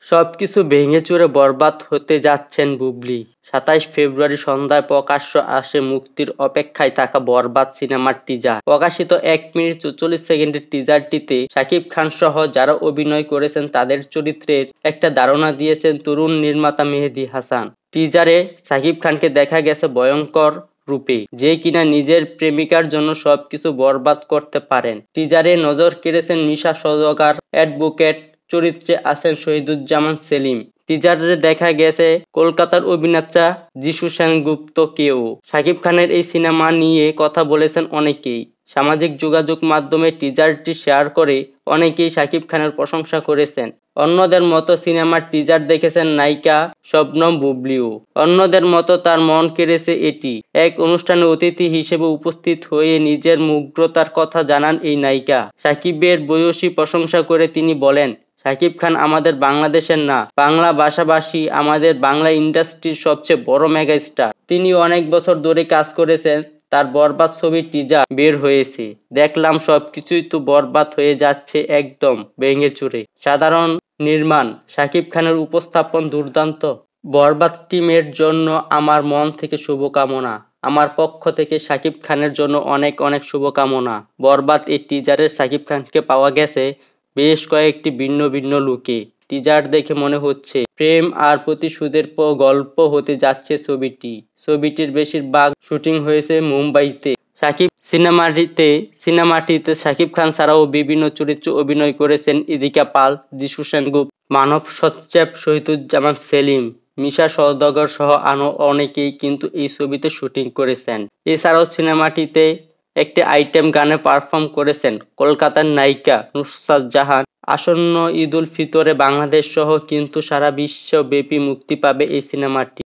সবকিছু ভেঙেচুরে বরবাদ হতে যাচ্ছেন বুবলী। ২৭ ফেব্রুয়ারি সন্ধ্যায় প্রকাশ্যে আসে মুক্তির অপেক্ষায় থাকা বরবাদ সিনেমার টিজার। প্রকাশিত ১ মিনিট ৪৪ সেকেন্ডের টিজারটিতে শাকিব খান সহ যারা অভিনয় করেছেন তাদের চরিত্রের একটা ধারণা দিয়েছেন তরুণ নির্মাতা মেহেদী হাসান। টিজারে শাকিব খানকে দেখা গেছে ভয়ঙ্কর রূপে, যে কিনা নিজের প্রেমিকার জন্য সবকিছু বরবাদ করতে পারেন। টিজারে নজর কেড়েছেন মিশা সওদাগর, অ্যাডভোকেট চরিত্রে আছেন শহীদুজ্জামান সেলিম। টিজারে দেখা গেছে কলকাতার অভিনেতা যিশু সেনগুপ্তকেও। শাকিব খানের এই সিনেমা নিয়ে কথা বলেছেন অনেকেই। সামাজিক যোগাযোগ মাধ্যমে টিজারটি শেয়ার করে অনেকেই শাকিব খানের প্রশংসা করেছেন। অন্যদের মতো সিনেমার টিজার দেখেছেন নায়িকা শবনম বুবলীও। অন্যদের মতো তার মন কেড়েছে এটি। এক অনুষ্ঠানে অতিথি হিসেবে উপস্থিত হয়ে নিজের মুগ্ধতার কথা জানান এই নায়িকা। শাকিবের ভূয়সী প্রশংসা করে তিনি বলেন, শাকিব খান আমাদের বাংলাদেশের না, বাংলা ভাষাভাষী আমাদের বাংলা ইন্ডাস্ট্রির সবচেয়ে বড় মেগা স্টার। তিনি অনেক বছর ধরে কাজ করেছেন। তার বরবাদ ছবির টিজার বের হয়েছে, দেখলাম সবকিছুই তো বরবাদ হয়ে যাচ্ছে একদম ভেঙেচুরে। সাধারণ নির্মাণ, শাকিব খানের উপস্থাপন দুর্দান্ত। বরবাদ টিমের জন্য আমার মন থেকে শুভকামনা। আমার পক্ষ থেকে শাকিব খানের জন্য অনেক অনেক শুভকামনা। বরবাদ এই টিজারে শাকিব খানকে পাওয়া গেছে বেশ কয়েকটি ভিন্ন ভিন্ন লুকে। টিজার দেখে মনে হচ্ছে প্রেম আর প্রতিশোধের গল্প হতে যাচ্ছে ছবিটি। ছবিটির বেশিরভাগ শুটিং হয়েছে মুম্বাইতে। সিনেমাটিতে শাকিব খান ছাড়াও বিভিন্ন চরিত্রে অভিনয় করেছেন ইদিকা পাল, যিশু সেনগুপ্ত, মানব সচ্চেব, শহীদুজ্জামান সেলিম, মিশা সওদাগর সহ আরও অনেকেই কিন্তু এই ছবিতে শুটিং করেছেন। এছাড়াও সিনেমাটিতে একটি আইটেম গানে পারফর্ম করেছেন কলকাতার নায়িকা নুসরাত জাহান। আসন্ন ঈদ উল ফিতরে বাংলাদেশ সহ কিন্তু সারা বিশ্বব্যাপী মুক্তি পাবে এই সিনেমাটি।